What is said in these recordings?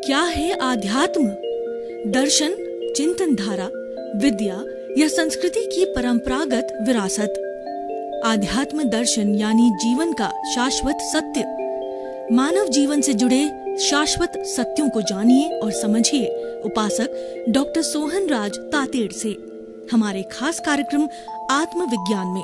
क्या है आध्यात्म? दर्शन, चिंतन धारा, विद्या या संस्कृति की परंपरागत विरासत। आध्यात्म दर्शन यानी जीवन का शाश्वत सत्य। मानव जीवन से जुड़े शाश्वत सत्यों को जानिए और समझिए उपासक डॉक्टर सोहन राज तातेड़ से हमारे खास कार्यक्रम आत्मविज्ञान में।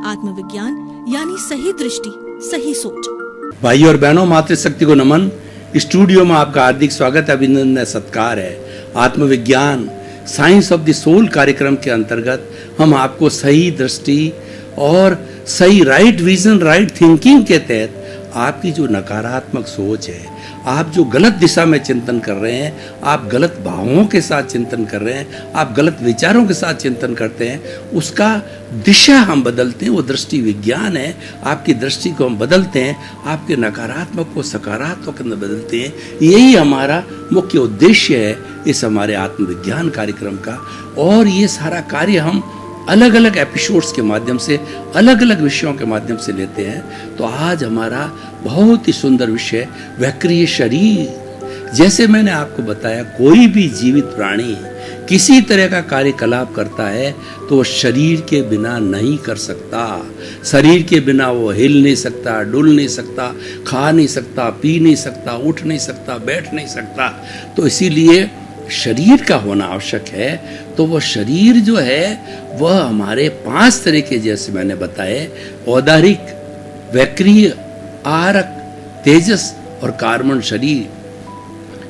आत्मविज्ञान यानी सही दृष्टि, सही सोच। भाई और बहनों, मातृशक्ति को नमन। स्टूडियो में आपका हार्दिक स्वागत, अभिनंदन, सत्कार है। आत्मविज्ञान साइंस ऑफ द सोल कार्यक्रम के अंतर्गत हम आपको सही दृष्टि और सही राइट विजन, राइट थिंकिंग के तहत आपकी जो नकारात्मक सोच है, आप जो गलत दिशा में चिंतन कर रहे हैं, आप गलत भावों के साथ चिंतन कर रहे हैं, आप गलत विचारों के साथ चिंतन करते हैं, उसका दिशा हम बदलते हैं। वो दृष्टि विज्ञान है। आपकी दृष्टि को हम बदलते हैं, आपके नकारात्मक को सकारात्मक में बदलते हैं। यही हमारा मुख्य उद्देश्य है इस हमारे आत्मविज्ञान कार्यक्रम का। और ये सारा कार्य हम अलग अलग एपिसोड्स के माध्यम से, अलग अलग विषयों के माध्यम से लेते हैं। तो आज हमारा बहुत ही सुंदर विषय वक्रीय शरीर। जैसे मैंने आपको बताया, कोई भी जीवित प्राणी किसी तरह का कार्यकलाप करता है तो वो शरीर के बिना नहीं कर सकता। शरीर के बिना वो हिल नहीं सकता, डुल नहीं सकता, खा नहीं सकता, पी नहीं सकता, उठ नहीं सकता, बैठ नहीं सकता। तो इसीलिए शरीर का होना आवश्यक है। तो वो शरीर जो है वह हमारे 5 तरह के, जैसे मैंने बताए, औदारिक, वक्रीय, आरक, तेजस और कार्बन शरीर।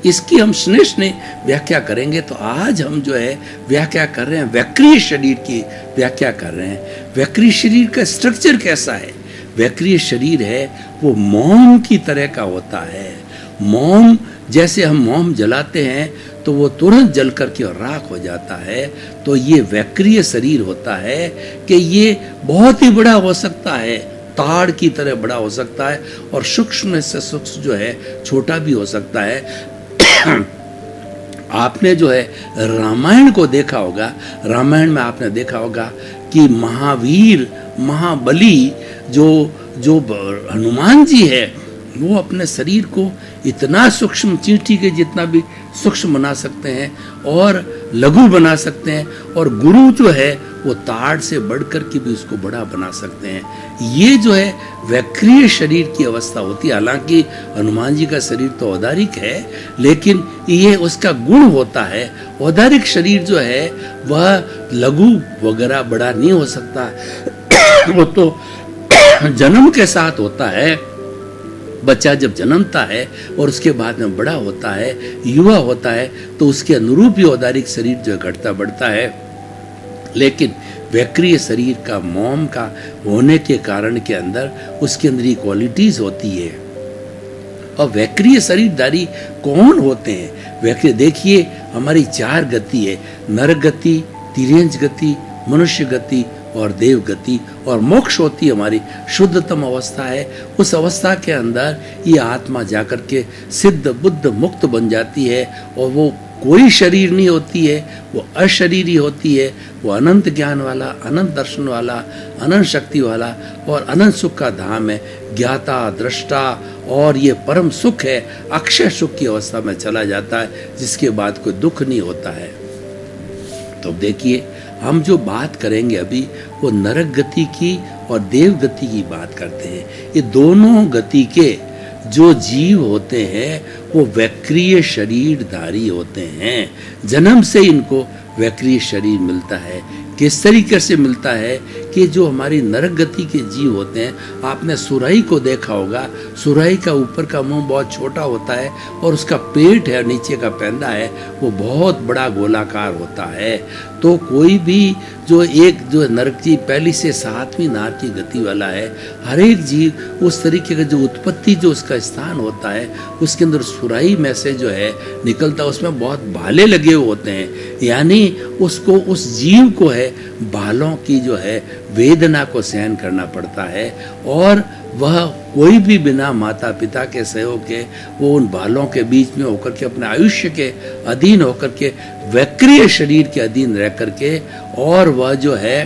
इसकी हम स्नेह व्याख्या करेंगे। तो आज हम जो है व्याख्या कर रहे हैं वक्रीय शरीर की व्याख्या कर रहे हैं। वक्रीय शरीर का स्ट्रक्चर कैसा है? वक्रीय शरीर है वो मोम की तरह का होता है। मोम, जैसे हम मोम जलाते हैं तो वो तुरंत जल करके और राख हो जाता है। तो ये वक्रीय शरीर होता है कि ये बहुत ही बड़ा हो सकता है, ताड़ की तरह बड़ा हो सकता है, और सूक्ष्म से सूक्ष्म जो है छोटा भी हो सकता है। आपने जो है रामायण को देखा होगा। रामायण में आपने देखा होगा कि महावीर, महाबली जो हनुमान जी है, वो अपने शरीर को इतना सूक्ष्म, चींटी के जितना भी सूक्ष्म बना सकते हैं और लघु बना सकते हैं। और गुरु जो है वो ताड़ से बढ़कर के भी उसको बड़ा बना सकते हैं। ये जो है वक्रीय शरीर की अवस्था होती है। हालांकि हनुमान जी का शरीर तो औदारिक है, लेकिन ये उसका गुण होता है। औदारिक शरीर जो है वह लघु वगैरह बड़ा नहीं हो सकता। वो तो जन्म के साथ होता है। बच्चा जब जन्मता है और उसके बाद में बड़ा होता है, युवा होता है, तो उसके अनुरूप ही औदारिक शरीर जो घटता बढ़ता है। लेकिन वक्रीय शरीर का, मोम का होने के कारण के अंदर उसके अंदर ये क्वालिटीज होती है। और वक्रीय शरीरधारी कौन होते हैं? वक्रीय, देखिए, हमारी 4 गति है। नर गति, तिर्यंच गति, मनुष्य गति और देव गति। और मोक्ष होती है हमारी शुद्धतम अवस्था है। उस अवस्था के अंदर ये आत्मा जाकर के सिद्ध बुद्ध मुक्त बन जाती है। और वो कोई शरीर नहीं होती है, वो अशरीरी होती है। वो अनंत ज्ञान वाला, अनंत दर्शन वाला, अनंत शक्ति वाला और अनंत सुख का धाम है। ज्ञाता, दृष्टा, और ये परम सुख है। अक्षय सुख की अवस्था में चला जाता है, जिसके बाद कोई दुख नहीं होता है। तो देखिए, हम जो बात करेंगे अभी वो नरक गति की और देव गति की बात करते हैं। ये दोनों गति के जो जीव होते हैं वो वक्रीय शरीरधारी होते हैं। जन्म से इनको वक्रीय शरीर मिलता है। किस तरीके से मिलता है कि जो हमारी नरक गति के जीव होते हैं, आपने सुराही को देखा होगा। सुराही का ऊपर का मुंह बहुत छोटा होता है और उसका पेट है, नीचे का पैंदा है, वो बहुत बड़ा गोलाकार होता है। तो कोई भी जो नरक जीव पहली से 7वीं नार की गति वाला है, हर एक जीव उस तरीके का जो उत्पत्ति, जो उसका स्थान होता है, उसके अंदर सुराही में से जो है निकलता, उसमें बहुत भाले लगे हुए होते हैं। यानी उसको, उस जीव को है भालों की जो है वेदना को सहन करना पड़ता है। और वह कोई भी बिना माता पिता के सहयोग के वो उन भालों के बीच में होकर के, अपने आयुष्य के अधीन होकर के, वक्रीय शरीर के अधीन रह करके, और वह जो है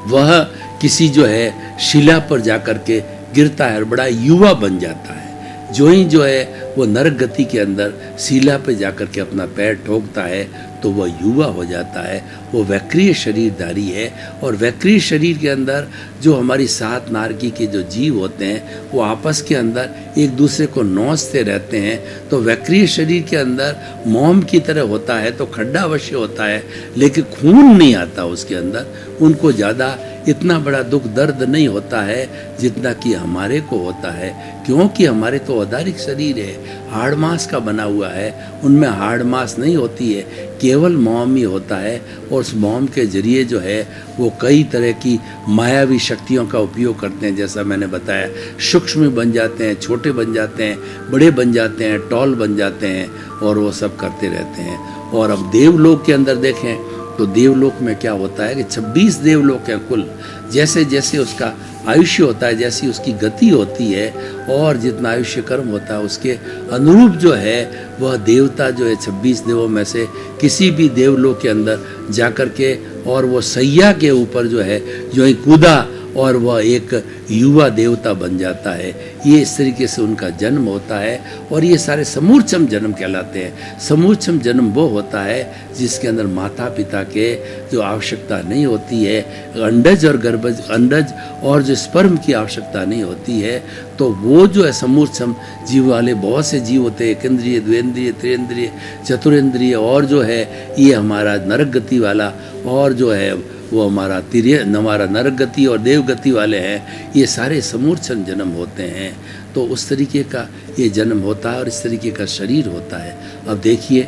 वह किसी जो है शिला पर जाकर के गिरता है, बड़ा युवा बन जाता है। जो ही जो है वो नरक गति के अंदर शीला पे जाकर के अपना पैर ठोकता है तो वह युवा हो जाता है, वो वैक्रिय शरीरधारी है। और वैक्रिय शरीर के अंदर जो हमारी 7 नारकी के जो जीव होते हैं वो आपस के अंदर एक दूसरे को नोचते रहते हैं। तो वैक्रिय शरीर के अंदर मोम की तरह होता है तो खड्डा अवश्य होता है, लेकिन खून नहीं आता उसके अंदर। उनको ज़्यादा इतना बड़ा दुख दर्द नहीं होता है जितना कि हमारे को होता है, क्योंकि हमारे तो औदारिक शरीर है, हाड़ मांस का बना हुआ है, उनमें हाड़ मांस नहीं होती है, केवल मोम ही होता है। और उस मोम के जरिए जो है वो कई तरह की मायावी शक्तियों का उपयोग करते हैं। जैसा मैंने बताया, सूक्ष्म बन जाते हैं, छोटे बन जाते हैं, बड़े बन जाते हैं, टॉल बन जाते हैं, और वो सब करते रहते हैं। और अब देवलोक के अंदर देखें तो देवलोक में क्या होता है कि 26 देवलोक हैं कुल। जैसे जैसे उसका आयुष्य होता है, जैसी उसकी गति होती है, और जितना आयुष्य कर्म होता है उसके अनुरूप जो है वह देवता जो है 26 देवों में से किसी भी देवलोक के अंदर जाकर के और वो सैया के ऊपर जो है जो ही कूदा और वह एक युवा देवता बन जाता है। ये इस तरीके से उनका जन्म होता है। और ये सारे समूर्छम जन्म कहलाते हैं। समूर्छम जन्म वो होता है जिसके अंदर माता पिता के जो आवश्यकता नहीं होती है, अंडज और गर्भज, अंडज और जो स्पर्म की आवश्यकता नहीं होती है, तो वो जो है समूर्छम जीव वाले बहुत से जीव होते हैं, एक इंद्रिय, द्वेंद्रिय, त्रिंद्रिय, चतुरेंद्रिय, और जो है ये हमारा नरक गति वाला, और जो है वो हमारा नरक गति और देव गति वाले हैं। ये सारे समूर्छन जन्म होते हैं। तो उस तरीके का ये जन्म होता है और इस तरीके का शरीर होता है। अब देखिए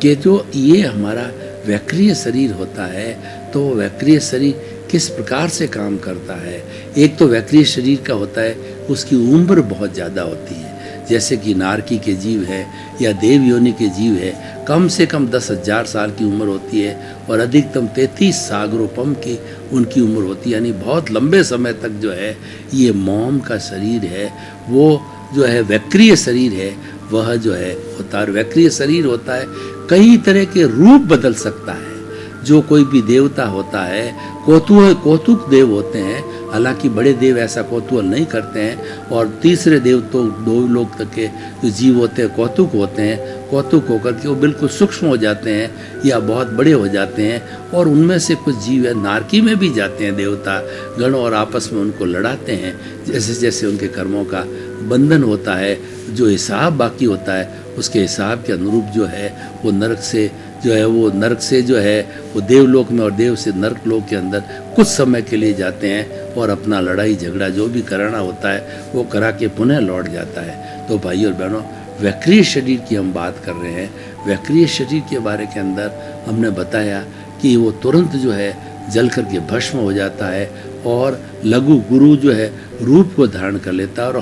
कि जो ये हमारा वैक्रिय शरीर होता है, तो वैक्रिय शरीर किस प्रकार से काम करता है। एक तो वैक्रिय शरीर का होता है उसकी उम्र बहुत ज़्यादा होती है। जैसे कि नारकी के जीव है या देव योनि के जीव है, कम से कम 10,000 साल की उम्र होती है, और अधिकतम 33 सागरोपम की उनकी उम्र होती है। यानी बहुत लंबे समय तक जो है ये मोम का शरीर है, वो जो है वैक्रिय शरीर है, वह जो है होता है। वैक्रिय शरीर होता है, कई तरह के रूप बदल सकता है। जो कोई भी देवता होता है, कौतुक देव होते हैं, हालांकि बड़े देव ऐसा कौतूहल नहीं करते हैं। और तीसरे देव तो 2 लोग तक के जो जीव होते हैं कौतुक होते हैं, कौतुक होकर के वो बिल्कुल सूक्ष्म हो जाते हैं या बहुत बड़े हो जाते हैं। और उनमें से कुछ जीव है नारकी में भी जाते हैं देवता गण, और आपस में उनको लड़ाते हैं। जैसे जैसे उनके कर्मों का बंधन होता है, जो हिसाब बाकी होता है उसके हिसाब के अनुरूप जो है वो नरक से जो है वो देवलोक में और देव से नरक लोक के अंदर कुछ समय के लिए जाते हैं, और अपना लड़ाई झगड़ा जो भी कराना होता है वो करा के पुनः लौट जाता है। तो भाइयों और बहनों, वैक्रिय शरीर की हम बात कर रहे हैं। वैक्रिय शरीर के बारे के अंदर हमने बताया कि वो तुरंत जो है जल करके भस्म हो जाता है, और लघु गुरु जो है रूप को धारण कर लेता है। और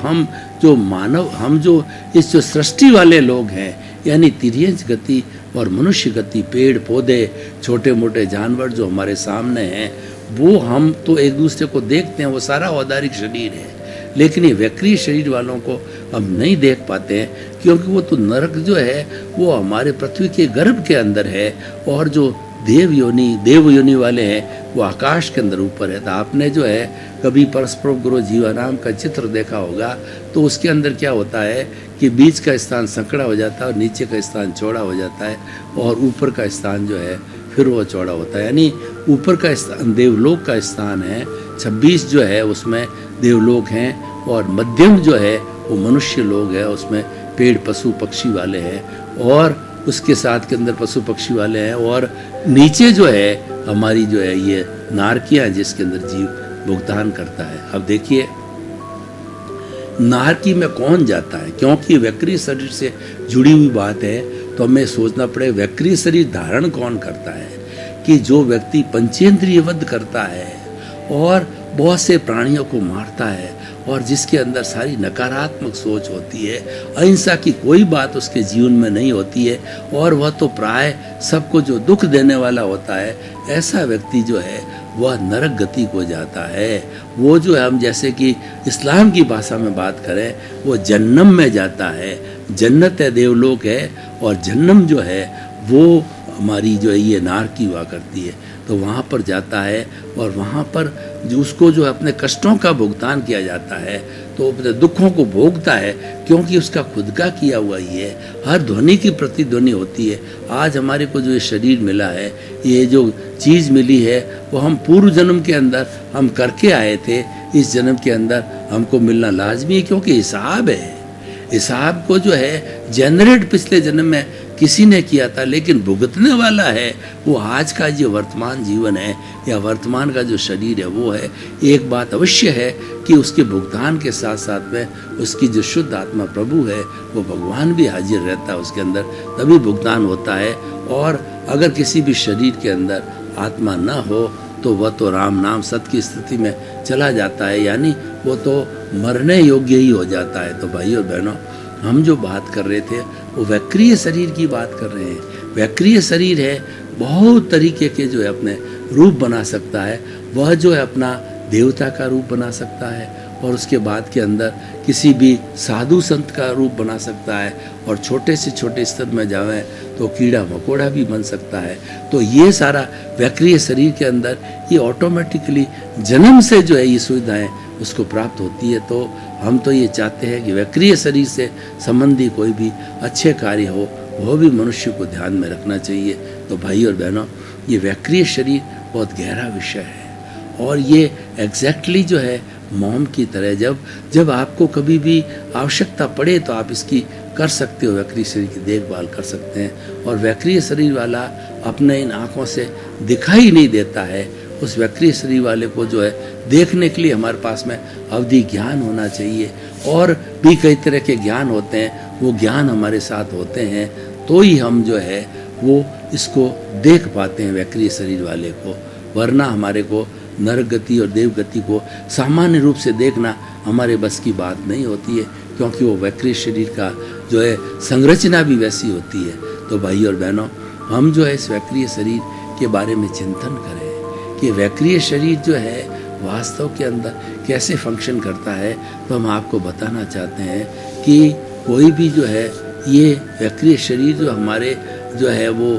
हम जो इस जो सृष्टि वाले लोग हैं, यानी तिर्यंच गति और मनुष्य गति, पेड़ पौधे, छोटे मोटे जानवर जो हमारे सामने हैं, वो हम तो एक दूसरे को देखते हैं, वो सारा औदारिक शरीर है। लेकिन ये वैक्रिय शरीर वालों को हम नहीं देख पाते हैं, क्योंकि वो तो नरक जो है वो हमारे पृथ्वी के गर्भ के अंदर है, और जो देव योनि वाले हैं वो आकाश के अंदर ऊपर है। तो आपने जो है कभी परस्पर गुरु जीवानाम का चित्र देखा होगा, तो उसके अंदर क्या होता है कि बीच का स्थान संकड़ा हो जाता है और नीचे का स्थान चौड़ा हो जाता है, और ऊपर का स्थान जो है फिर वो चौड़ा होता है। यानी ऊपर का स्थान देवलोक का स्थान है, 26 जो है उसमें देवलोक हैं, और मध्यम जो है वो मनुष्य लोग है, उसमें पेड़ पशु पक्षी वाले हैं, और उसके साथ के अंदर पशु पक्षी वाले हैं, और नीचे जो है हमारी जो है ये नारकियाँ जिसके अंदर जीव भुगतान करता है। अब देखिए नारकी में कौन जाता है, क्योंकि वैक्रिय शरीर से जुड़ी हुई बात है, तो हमें सोचना पड़े वैक्रिय शरीर धारण कौन करता है। कि जो व्यक्ति पंचेंद्रिय वध करता है और बहुत से प्राणियों को मारता है, और जिसके अंदर सारी नकारात्मक सोच होती है, अहिंसा की कोई बात उसके जीवन में नहीं होती है, और वह तो प्राय सबको जो दुख देने वाला होता है, ऐसा व्यक्ति जो है वह नरक गति को जाता है। वो जो है, हम जैसे कि इस्लाम की भाषा में बात करें, वो जन्नम में जाता है। जन्नत है, देवलोक है, और जन्नम जो है वो हमारी जो है ये नारकी हुआ करती है, तो वहाँ पर जाता है और वहाँ पर जो उसको जो है अपने कष्टों का भुगतान किया जाता है, तो अपने दुखों को भोगता है, क्योंकि उसका खुद का किया हुआ ही है। हर ध्वनि की प्रतिध्वनि होती है। आज हमारे को जो ये शरीर मिला है, ये जो चीज़ मिली है, वो हम पूर्व जन्म के अंदर हम करके आए थे। इस जन्म के अंदर हमको मिलना लाजमी है, क्योंकि हिसाब है। हिसाब को जो है जनरेट पिछले जन्म में किसी ने किया था, लेकिन भुगतने वाला है वो आज का जो वर्तमान जीवन है या वर्तमान का जो शरीर है वो है। एक बात अवश्य है कि उसके भुगतान के साथ साथ में उसकी जो शुद्ध आत्मा प्रभु है वो भगवान भी हाजिर रहता है उसके अंदर, तभी भुगतान होता है। और अगर किसी भी शरीर के अंदर आत्मा न हो तो वह तो राम नाम सत्य की स्थिति में चला जाता है, यानी वो तो मरने योग्य ही हो जाता है। तो भाई और बहनों, हम जो बात कर रहे थे वो वैक्रिय शरीर की बात कर रहे हैं। वैक्रिय शरीर है, बहुत तरीके के जो है अपने रूप बना सकता है। वह जो है अपना देवता का रूप बना सकता है, और उसके बाद के अंदर किसी भी साधु संत का रूप बना सकता है, और छोटे से छोटे स्तर में जावे तो कीड़ा मकोड़ा भी बन सकता है। तो ये सारा वैक्रिय शरीर के अंदर ये ऑटोमेटिकली जन्म से जो है ये सुविधाएं उसको प्राप्त होती है। तो हम तो ये चाहते हैं कि वैक्रिय शरीर से संबंधी कोई भी अच्छे कार्य हो वो भी मनुष्य को ध्यान में रखना चाहिए। तो भाई और बहनों, ये वैक्रिय शरीर बहुत गहरा विषय है, और ये एग्जैक्टली जो है मोम की तरह, जब आपको कभी भी आवश्यकता पड़े तो आप इसकी कर सकते हो, वैक्रिय शरीर की देखभाल कर सकते हैं। और वैक्रिय शरीर वाला अपने इन आँखों से दिखाई नहीं देता है। उस वैक्रिय शरीर वाले को जो है देखने के लिए हमारे पास में अवधि ज्ञान होना चाहिए, और भी कई तरह के ज्ञान होते हैं, वो ज्ञान हमारे साथ होते हैं तो ही हम जो है वो इसको देख पाते हैं वैक्रिय शरीर वाले को। वरना हमारे को नरक गति और देव गति को सामान्य रूप से देखना हमारे बस की बात नहीं होती है, क्योंकि वो वैक्रिय शरीर का जो है संरचना भी वैसी होती है। तो भाई और बहनों, हम जो है इस वैक्रिय शरीर के बारे में चिंतन करें कि वैक्रिय शरीर जो है वास्तव के अंदर कैसे फंक्शन करता है। तो हम आपको बताना चाहते हैं कि कोई भी जो है ये वैक्रिय शरीर जो हमारे जो है वो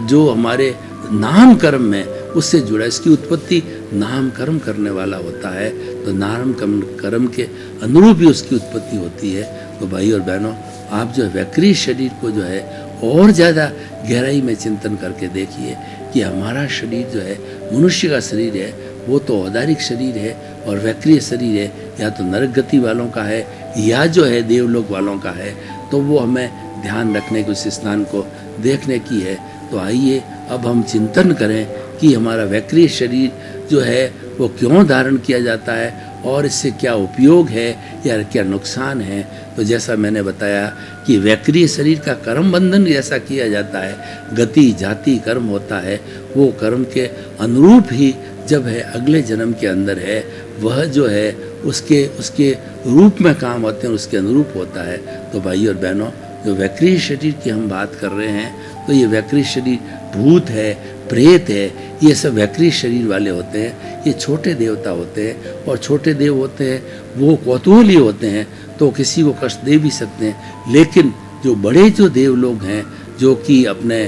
जो हमारे नाम कर्म में उससे जुड़ा, इसकी उत्पत्ति नाम कर्म करने वाला होता है, तो नाम कर्म के अनुरूप ही उसकी उत्पत्ति होती है। तो भाई और बहनों, आप जो है वैक्रिय शरीर को जो है और ज़्यादा गहराई में चिंतन करके देखिए कि हमारा शरीर जो है मनुष्य का शरीर है, वो तो औदारिक शरीर है, और वैक्रिय शरीर है या तो नरक गति वालों का है या जो है देवलोक वालों का है। तो वो हमें ध्यान रखने की, उस स्थान को देखने की है। तो आइए अब हम चिंतन करें कि हमारा वैक्रिय शरीर जो है वो क्यों धारण किया जाता है, और इससे क्या उपयोग है या क्या नुकसान है। तो जैसा मैंने बताया कि वैक्रिय शरीर का कर्म बंधन जैसा किया जाता है, गति जाति कर्म होता है, वो कर्म के अनुरूप ही जब है अगले जन्म के अंदर है वह जो है उसके रूप में काम होते हैं, उसके अनुरूप होता है। तो भाई और बहनों, जो वैक्रिय शरीर की हम बात कर रहे हैं, तो ये वैक्रिय शरीर भूत है, प्रेत है, ये सब वैक्रिय शरीर वाले होते हैं। ये छोटे देवता होते हैं, और छोटे देव होते हैं वो कौतूहली होते हैं, तो किसी को कष्ट दे भी सकते हैं। लेकिन जो बड़े जो देव लोग हैं, जो कि अपने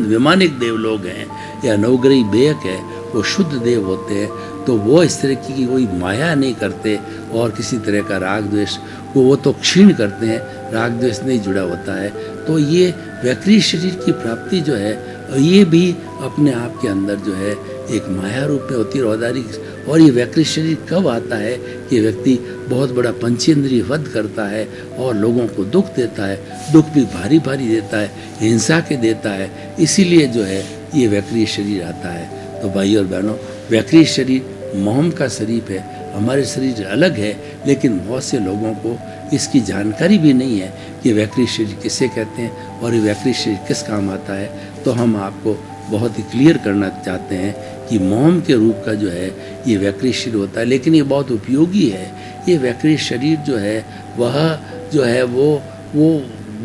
विमानिक देव लोग हैं या नवग्रही बेयक है, वो शुद्ध देव होते हैं। तो वो इस तरह की कोई माया नहीं करते, और किसी तरह का राग द्वेष को वो तो क्षीण करते हैं, राग द्वेष नहीं जुड़ा होता है। तो ये वैक्रिय शरीर की प्राप्ति जो है ये भी अपने आप के अंदर जो है एक माया रूप में होती है, औदारिक। और ये वैक्रिय शरीर कब आता है कि व्यक्ति बहुत बड़ा पंचेंद्रिय वध करता है और लोगों को दुख देता है, दुख भी भारी भारी देता है, हिंसा के देता है, इसीलिए जो है ये वैक्रिय शरीर आता है। तो भाई और बहनों, वैक्रिय शरीर मोहम का शरीर है, हमारे शरीर अलग है, लेकिन बहुत से लोगों को इसकी जानकारी भी नहीं है कि वैक्रिय शरीर किसे कहते हैं और ये वैक्रिय शरीर किस काम आता है। तो हम आपको बहुत ही क्लियर करना चाहते हैं कि मोम के रूप का जो है ये वैक्रिय शरीर होता है, लेकिन ये बहुत उपयोगी है। ये वैक्रिय शरीर जो है वह जो है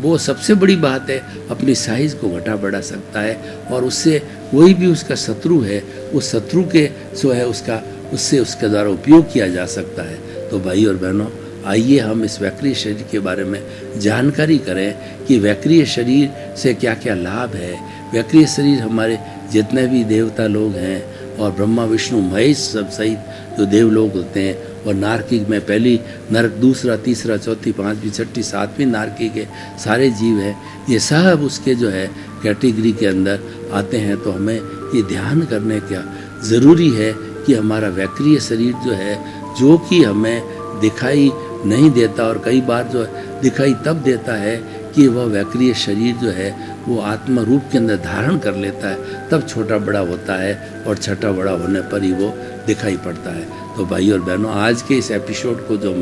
वो सबसे बड़ी बात है, अपनी साइज को घटा बढ़ा सकता है, और उससे कोई भी उसका शत्रु है, उस शत्रु के जो है उससे उसके द्वारा उपयोग किया जा सकता है। तो भाई और बहनों, आइए हम इस वैक्रिय शरीर के बारे में जानकारी करें कि वैक्रिय शरीर से क्या क्या लाभ है। वैक्रिय शरीर हमारे जितने भी देवता लोग हैं और ब्रह्मा विष्णु महेश सब सहित जो देव लोग होते हैं, और नारकिक में पहली नरक, दूसरा, तीसरा, चौथी, पांचवी, छठी, सातवीं नारकी के सारे जीव हैं, ये सब उसके जो है कैटेगरी के अंदर आते हैं। तो हमें ये ध्यान करने क्या ज़रूरी है कि हमारा वैक्रिय शरीर जो है, जो कि हमें दिखाई नहीं देता, और कई बार जो दिखाई तब देता है कि वह वैक्रिय शरीर जो है वो आत्मा रूप के अंदर धारण कर लेता है, तब छोटा बड़ा होता है, और छोटा बड़ा होने पर ही वो दिखाई पड़ता है। तो भाई और बहनों, आज के इस एपिसोड को जो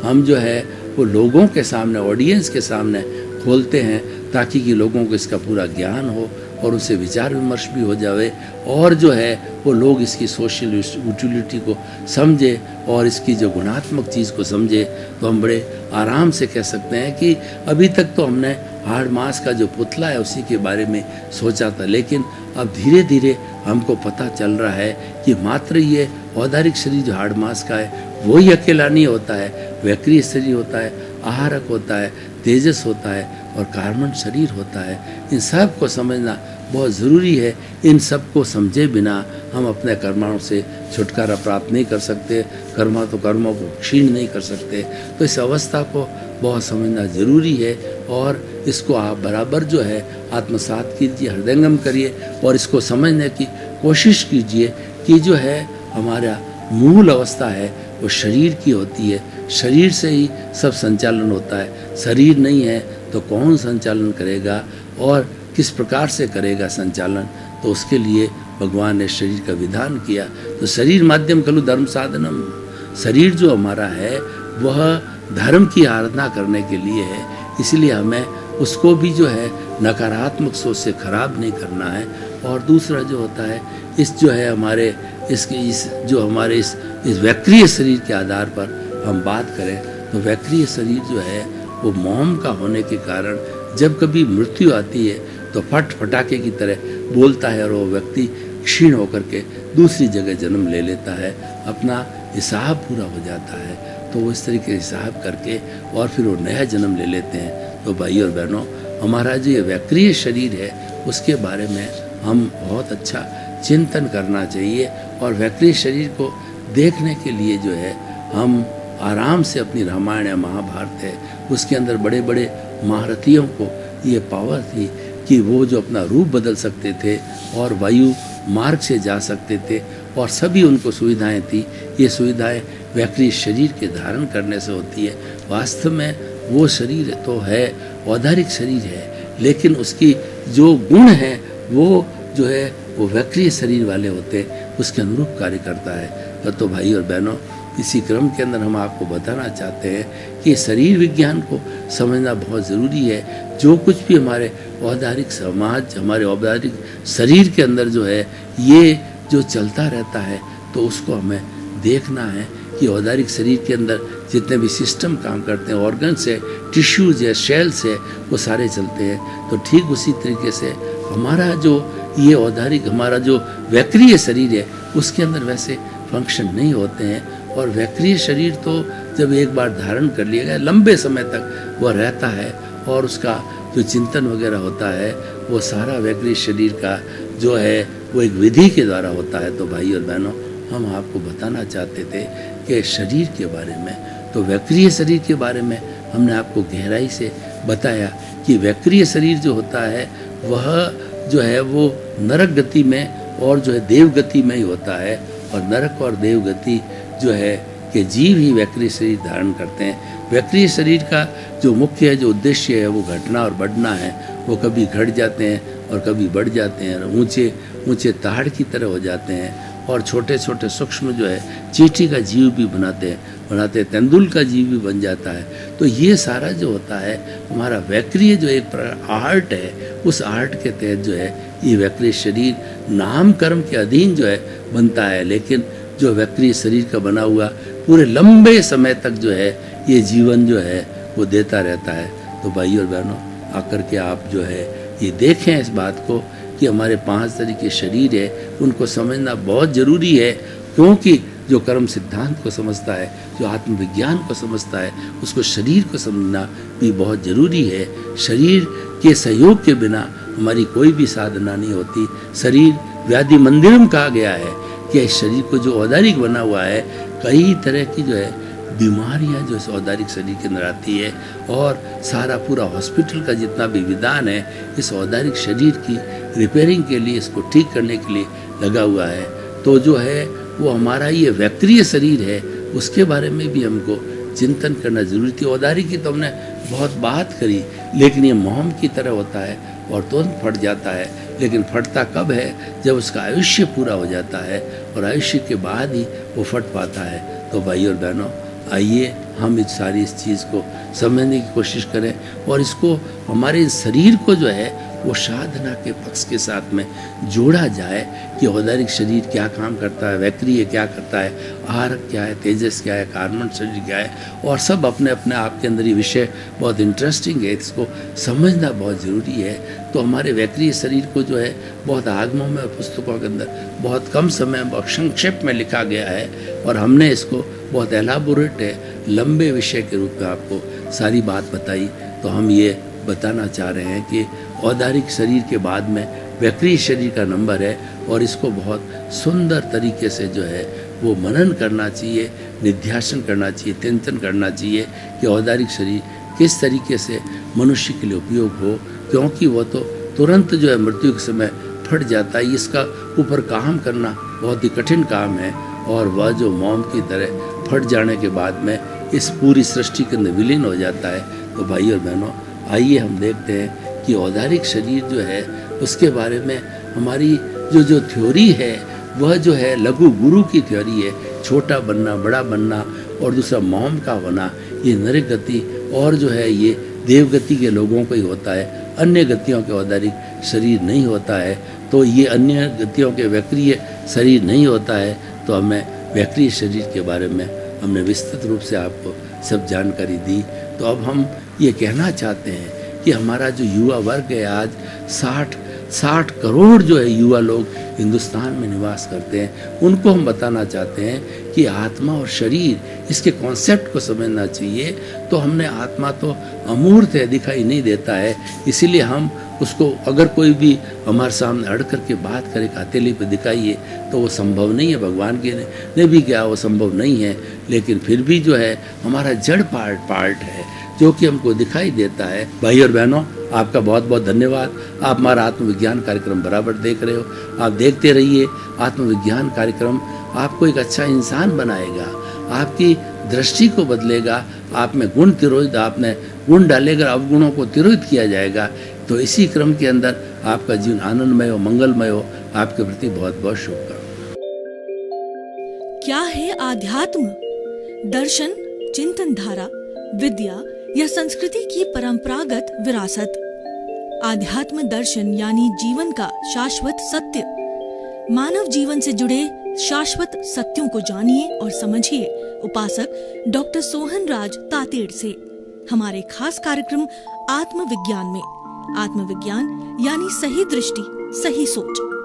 हम जो है वो लोगों के सामने, ऑडियंस के सामने खोलते हैं, ताकि कि लोगों को इसका पूरा ज्ञान हो और उससे विचार विमर्श भी हो जावे, और जो है वो लोग इसकी सोशल यूटिलिटी को समझे और इसकी जो गुणात्मक चीज़ को समझे। तो हम बड़े आराम से कह सकते हैं कि अभी तक तो हमने हाड़ मास का जो पुतला है उसी के बारे में सोचा था, लेकिन अब धीरे धीरे हमको पता चल रहा है कि मात्र ये औदारिक शरीर जो हाड़ मास का है वही अकेला नहीं होता है, वैक्रिय शरीर होता है, आहारक होता है, तेजस होता है और कार्बन शरीर होता है। इन सब को समझना बहुत ज़रूरी है। इन सब को समझे बिना हम अपने कर्मों से छुटकारा प्राप्त नहीं कर सकते, कर्मों को क्षीण नहीं कर सकते। तो इस अवस्था को बहुत समझना ज़रूरी है, और इसको आप बराबर जो है आत्मसात कीजिए, हृदयंगम करिए, और इसको समझने की कोशिश कीजिए कि जो है हमारा मूल अवस्था है वो शरीर की होती है। शरीर से ही सब संचालन होता है। शरीर नहीं है तो कौन संचालन करेगा और किस प्रकार से करेगा संचालन? तो उसके लिए भगवान ने शरीर का विधान किया। तो शरीर माध्यम खलु धर्म साधनम, शरीर जो हमारा है वह धर्म की आराधना करने के लिए है। इसलिए हमें उसको भी जो है नकारात्मक सोच से खराब नहीं करना है। और दूसरा जो होता है, इस जो है हमारे इस वैक्रिय शरीर के आधार पर हम बात करें तो वैक्रिय शरीर जो है वो मोम का होने के कारण जब कभी मृत्यु आती है तो फट फटाके की तरह बोलता है, और वो व्यक्ति क्षीण होकर के दूसरी जगह जन्म ले लेता है, अपना हिसाब पूरा हो जाता है। तो वो इस तरीके हिसाब करके और फिर वो नया जन्म ले लेते हैं। तो भाई और बहनों, हमारा जो ये वैक्रिय शरीर है उसके बारे में हम बहुत अच्छा चिंतन करना चाहिए, और वैक्रिय शरीर को देखने के लिए जो है हम आराम से अपनी रामायण या महाभारत है उसके अंदर बड़े बड़े महारथियों को ये पावर थी कि वो जो अपना रूप बदल सकते थे और वायु मार्ग से जा सकते थे, और सभी उनको सुविधाएं थी। ये सुविधाएं वैक्रिय शरीर के धारण करने से होती है। वास्तव में वो शरीर तो है औदारिक शरीर है, लेकिन उसकी जो गुण है वो जो है वो वैक्रिय शरीर वाले होते हैं, उसके अनुरूप कार्य करता है। तो भाई और बहनों, इसी क्रम के अंदर हम आपको बताना चाहते हैं कि शरीर विज्ञान को समझना बहुत ज़रूरी है। जो कुछ भी हमारे औदारिक समाज, हमारे औदारिक शरीर के अंदर जो है ये जो चलता रहता है, तो उसको हमें देखना है कि औदारिक शरीर के अंदर जितने भी सिस्टम काम करते हैं, ऑर्गन्स है, टिश्यूज है, सेल्स है, वो सारे चलते हैं। तो ठीक उसी तरीके से हमारा जो ये औदारिक, हमारा जो वैक्रिय शरीर है उसके अंदर वैसे फंक्शन नहीं होते हैं। और वैक्रिय शरीर तो जब एक बार धारण कर लिया गया लंबे समय तक वह रहता है, और उसका जो चिंतन वगैरह होता है वो सारा वैक्रिय शरीर का जो है वो एक विधि के द्वारा होता है। तो भाई और बहनों, हम आपको बताना चाहते थे कि शरीर के बारे में, तो वैक्रिय शरीर के बारे में हमने आपको गहराई से बताया कि वैक्रिय शरीर जो होता है वह जो है वो नरक गति में और जो है देव गति में ही होता है, और नरक और देव गति जो है कि जीव ही वैक्रिय शरीर धारण करते हैं। वैक्रिय शरीर का जो मुख्य जो उद्देश्य है वो घटना और बढ़ना है। वो कभी घट जाते हैं और कभी बढ़ जाते हैं, ऊंचे ऊंचे पहाड़ की तरह हो जाते हैं, और छोटे छोटे सूक्ष्म जो है चींटी का जीव भी बनाते हैं, तेंदुल का जीव भी बन जाता है। तो ये सारा जो होता है हमारा वैक्रिय जो एक आर्ट है, उस आर्ट के तहत जो है ये वैक्रिय शरीर नाम कर्म के अधीन जो है बनता है। लेकिन जो वैक्रिय शरीर का बना हुआ पूरे लंबे समय तक जो है ये जीवन जो है वो देता रहता है। तो भाई और बहनों, आकर के आप जो है ये देखें इस बात को कि हमारे 5 तरीके शरीर है, उनको समझना बहुत ज़रूरी है, क्योंकि जो कर्म सिद्धांत को समझता है, जो आत्मविज्ञान को समझता है, उसको शरीर को समझना भी बहुत ज़रूरी है। शरीर के सहयोग के बिना हमारी कोई भी साधना नहीं होती। शरीर व्याधि मंदिरम कहा गया है कि इस शरीर को जो औदारिक बना हुआ है, कई तरह की जो है बीमारियां जो इस औदारिक शरीर के अंदर आती है, और सारा पूरा हॉस्पिटल का जितना भी विधान है इस औदारिक शरीर की रिपेयरिंग के लिए, इसको ठीक करने के लिए लगा हुआ है। तो जो है वो हमारा ये व्यक्तिगत शरीर है, उसके बारे में भी हमको चिंतन करना जरूरी थी। औदारिक की तो हमने बहुत बात करी, लेकिन ये मोम की तरह होता है और तुरंत फट जाता है। लेकिन फटता कब है? जब उसका आयुष्य पूरा हो जाता है, और आयुष्य के बाद ही वो फट पाता है। तो भाई और बहनों, आइए हम इस चीज़ को समझने की कोशिश करें, और इसको हमारे शरीर को जो है वो साधना के पक्ष के साथ में जोड़ा जाए कि औदारिक शरीर क्या काम करता है, वैक्रिय क्या करता है, आहारक क्या है, तेजस क्या है, कार्बन शरीर क्या है, और सब अपने अपने आप के अंदर ये विषय बहुत इंटरेस्टिंग है, इसको समझना बहुत ज़रूरी है। तो हमारे वैक्रिय शरीर को जो है बहुत आगमों में, पुस्तकों के अंदर बहुत कम समय में, बहुत संक्षेप में लिखा गया है, और हमने इसको बहुत एलाबोरेट है, लंबे विषय के रूप में आपको सारी बात बताई। तो हम ये बताना चाह रहे हैं कि औदारिक शरीर के बाद में वैक्रिय शरीर का नंबर है, और इसको बहुत सुंदर तरीके से जो है वो मनन करना चाहिए, निध्यासन करना चाहिए, चिंतन करना चाहिए कि औदारिक शरीर किस तरीके से मनुष्य के लिए उपयोग हो, क्योंकि वो तो तुरंत जो है मृत्यु के समय फट जाता है। इसका ऊपर काम करना बहुत ही कठिन काम है, और वह जो मोम की तरह फट जाने के बाद में इस पूरी सृष्टि के अंदर विलीन हो जाता है। तो भाई और बहनों, आइए हम देखते हैं कि औदारिक शरीर जो है उसके बारे में हमारी जो थ्योरी है वह जो है लघु गुरु की थ्योरी है। छोटा बनना, बड़ा बनना, और दूसरा मोम का होना, ये नरक गति और जो है ये देवगति के लोगों को ही होता है, अन्य गतियों के औदारिक शरीर नहीं होता है। तो ये अन्य गतियों के वैक्रिय शरीर नहीं होता है। तो हमें वैक्रिय शरीर के बारे में हमने विस्तृत रूप से आपको सब जानकारी दी। तो अब हम ये कहना चाहते हैं कि हमारा जो युवा वर्ग है, आज 60 करोड़ जो है युवा लोग हिंदुस्तान में निवास करते हैं, उनको हम बताना चाहते हैं कि आत्मा और शरीर, इसके कॉन्सेप्ट को समझना चाहिए। तो हमने आत्मा तो अमूर्त है, दिखाई नहीं देता है, इसीलिए हम उसको अगर कोई भी हमारे सामने अड़ करके बात करे, हथेली पे दिखाइए, तो वो संभव नहीं है। भगवान के ने भी क्या, वो संभव नहीं है। लेकिन फिर भी जो है हमारा जड़ पार्ट है जो कि हमको दिखाई देता है। भाई और बहनों, आपका बहुत बहुत धन्यवाद। आप हमारा आत्मविज्ञान कार्यक्रम बराबर देख रहे हो। आप देखते रहिए। आत्मविज्ञान कार्यक्रम आपको एक अच्छा इंसान बनाएगा, आपकी दृष्टि को बदलेगा, आप में गुण तिरोहित, आपने गुण डालेगा, अवगुणों को तिरोहित किया जाएगा। तो इसी क्रम के अंदर आपका जीवन आनंदमय हो, मंगलमय हो। आपके प्रति बहुत बहुत शुभकामनाएं। क्या है आध्यात्म? दर्शन, चिंतन धारा, विद्या या संस्कृति की परंपरागत विरासत। आध्यात्म दर्शन यानी जीवन का शाश्वत सत्य। मानव जीवन से जुड़े शाश्वत सत्यों को जानिए और समझिए उपासक डॉक्टर सोहन राज तातेड़ से हमारे खास कार्यक्रम आत्मविज्ञान में। आत्मविज्ञान यानी सही दृष्टि, सही सोच।